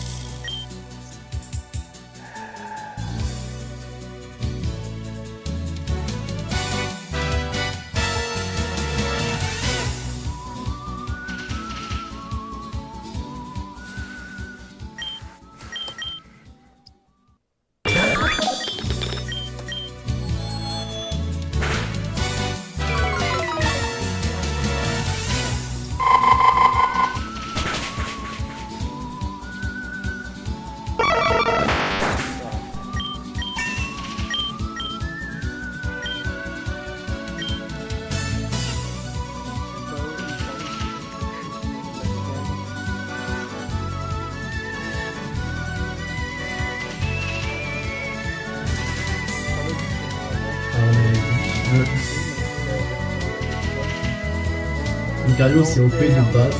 Lucario, c'est OP de base.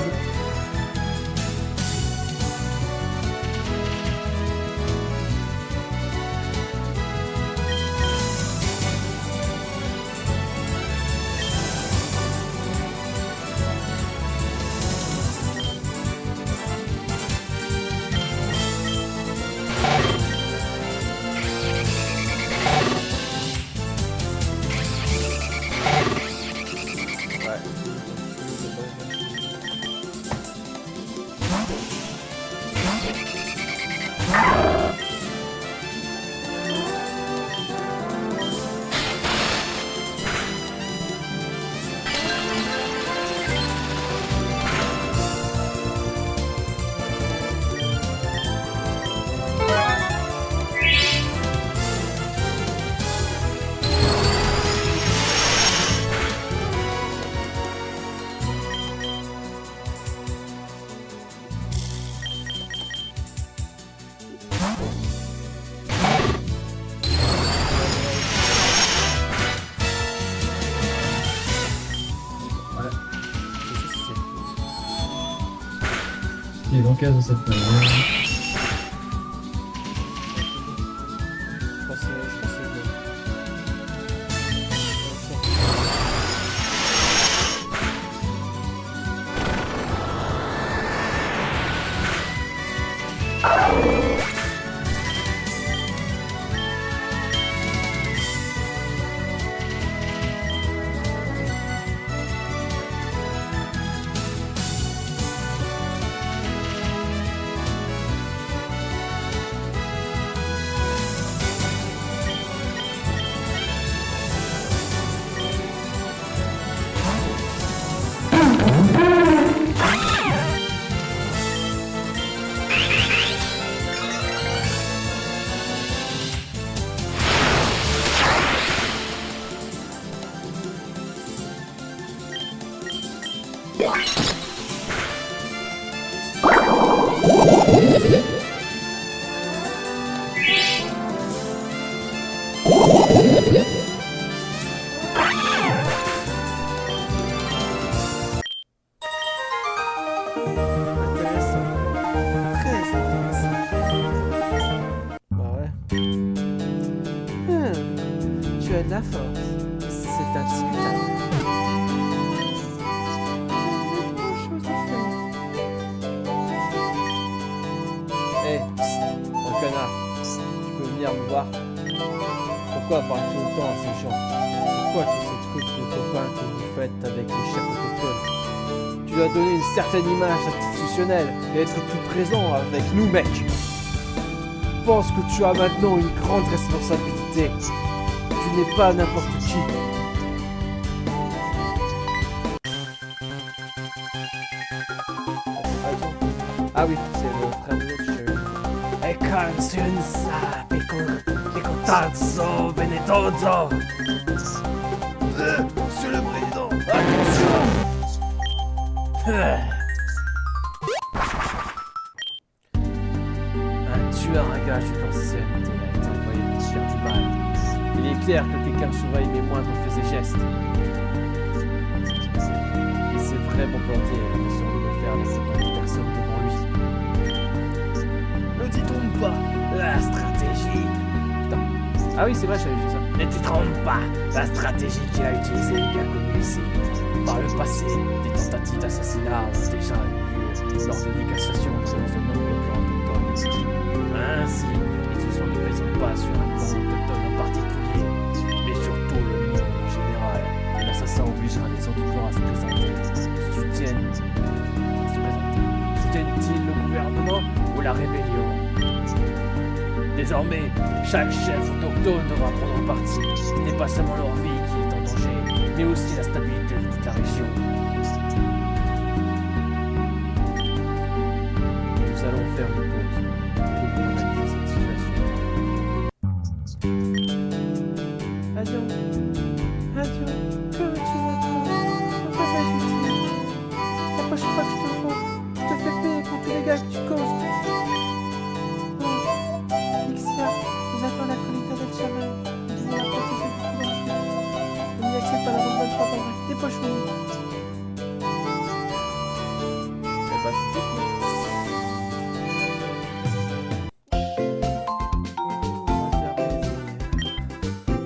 qui l'encaisse de cette manière. Je pense que c'est bon. Intéressant. Très intéressant. Bah ouais. Tu as de la force. C'est indiscutable. Chose à faire. Eh, mon connard. Tu peux venir me voir. Pourquoi parler tout le temps à ces gens? Pourquoi tous ces trucs de copains que vous faites avec les chefs autochtones? Tu dois donner une certaine image institutionnelle et être plus présent avec nous, mec. Pense que tu as maintenant une grande responsabilité. Tu n'es pas n'importe qui. Ah oui, c'est le frère de l'autre chéri. E canzunza, picotazzo, venetoso. Monsieur le Président, attention. Un tueur à gage de l'ancienneté a été envoyé pour faire du mal. Il est clair que quelqu'un surveille mes moindres faits et gestes. Il s'est vraiment planté à la mission de me faire laisser tomber personne devant lui. Ne t'y trompe pas, la stratégie. Putain. Ah oui, c'est vrai, j'avais fait ça. Ne t'y trompe pas, la stratégie qu'il a utilisée est bien connue ici. Par le passé, des tentatives d'assassinat ont déjà eu lieu lors de négociations dans de nombreux clans autochtones. Ainsi, ils se sont ne pèsent pas sur un clan autochtone en particulier, mais sur tout le monde en général. Et l'assassin obligera les autres clans à se présenter. Soutiennent-ils le gouvernement ou la rébellion? Désormais, chaque chef autochtone devra prendre parti. Ce n'est pas seulement leur vie qui est en danger, mais aussi la stabilité de toute la région. Nous allons faire une pause pour analyser cette situation. Adieu. Adieu. Que veux-tu maintenant? Pourquoi s'agit-il? La prochaine fois que je te vois, je te fais payer pour tous les gars que tu causes. Ixia, nous attend la colita del Chaman. Nous devons la protéger du coup d'enfer. On n'y accède pas la bonne fois par vrai. Dépêchons-nous. Eh bah, c'était cool. On va faire plaisir.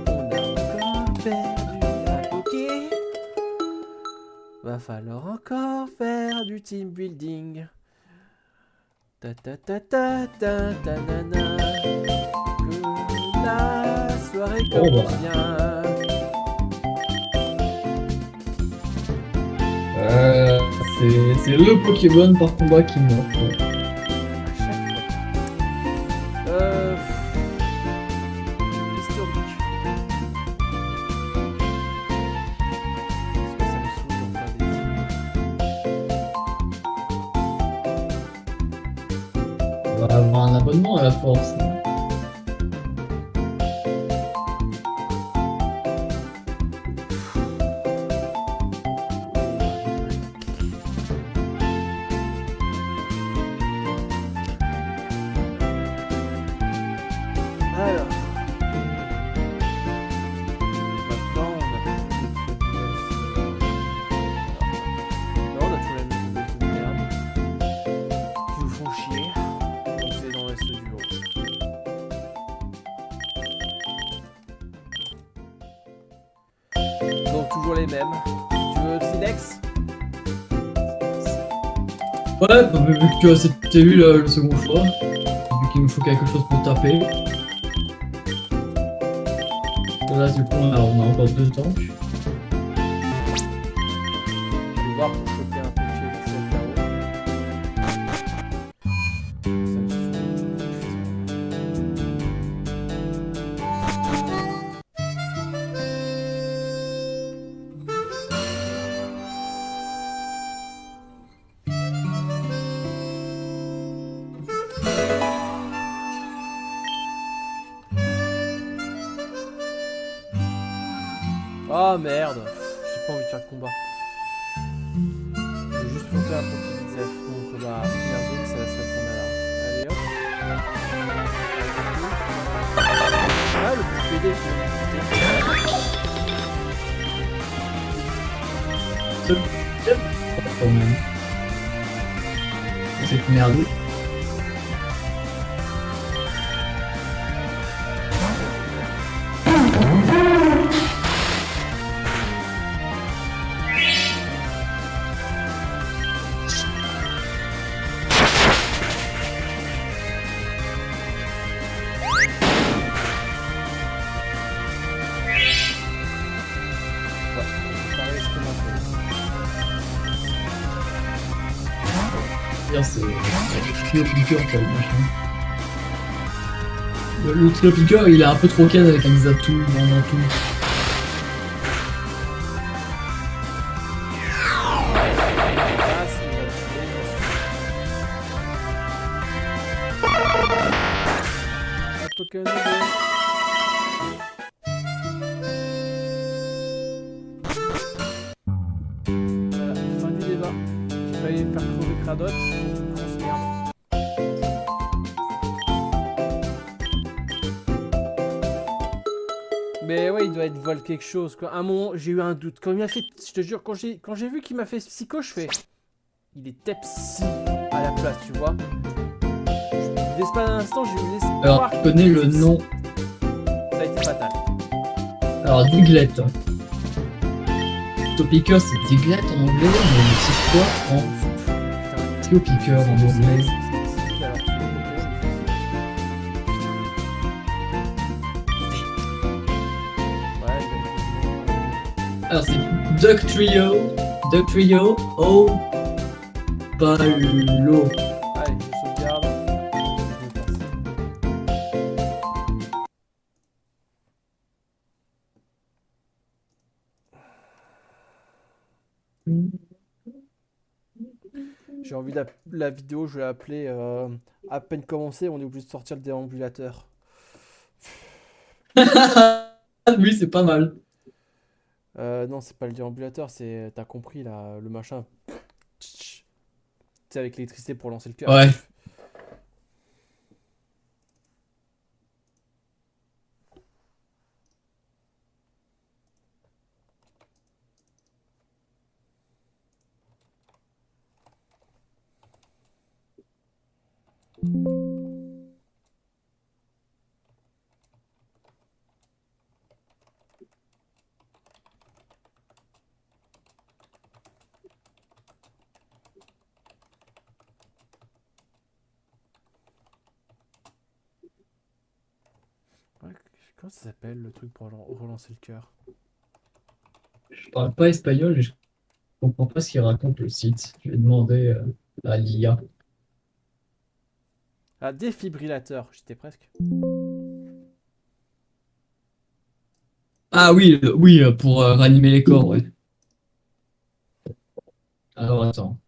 On a encore perdu la coquille. Va falloir encore faire du team building. Ta ta ta ta ta ta nana. Que la soirée commence bien. C'est le Pokémon par combat qui meurt. Quoi. À chaque fois. Historique. Parce que ça me saoule d'en faire des teams. On va avoir un abonnement à la force. Alors. Maintenant, on a plus de faiblesse. Non, on a toujours la même faiblesse de merde. Du les mêmes. Tu veux Silex? Ouais, bah, vu que c'était lui le second choix, vu qu'il nous faut quelque chose pour taper. Là, du coup, on a encore 2 temps. Je vais voir pour choper un peu de chez Vixen là-haut. Ça me Ah merde, j'ai pas envie de faire le combat. Je vais juste monter un petit Zef. Donc bah, première zone, c'est la seule qu'on a là. Allez hop. Ah, le petit PD Quand même. C'est merde. C'est le piqueur quoi, le machin. Le trio piqueur il est un peu trop ken avec un Zatu dans tout. Voilà, fin du débat. J'ai failli faire crever Kradot. Grosse merde. Mais ouais, il doit être vol quelque chose quoi. À un moment, j'ai eu un doute. Quand il m'a fait, je te jure, quand j'ai vu qu'il m'a fait psycho, je fais. Il est Tepsi à la place, tu vois. L'espace d'un instant, j'ai eu l'espoir. Alors tu connais le nom. Ça a été fatal. Alors Diglett. Trio piqueur c'est Diglett en anglais, mais c'est quoi en trio piqueur en anglais? Alors c'est Duck Trio, O, Palo. Allez, je sauvegarde. Je passe. J'ai envie la vidéo, je vais l'appeler à peine commencé, on est obligé de sortir le déambulateur. Oui, c'est pas mal. Non, c'est pas le déambulateur, c'est. T'as compris là, le machin. C'est avec l'électricité pour lancer le cœur. Ouais. Ouais, comment ça s'appelle le truc pour relancer le cœur? Je parle pas espagnol et je comprends pas ce qu'il raconte le site. Je vais demander à l'IA. Ah, défibrillateur, j'étais presque. Ah oui, oui, pour ranimer les corps, ouais. Alors attends.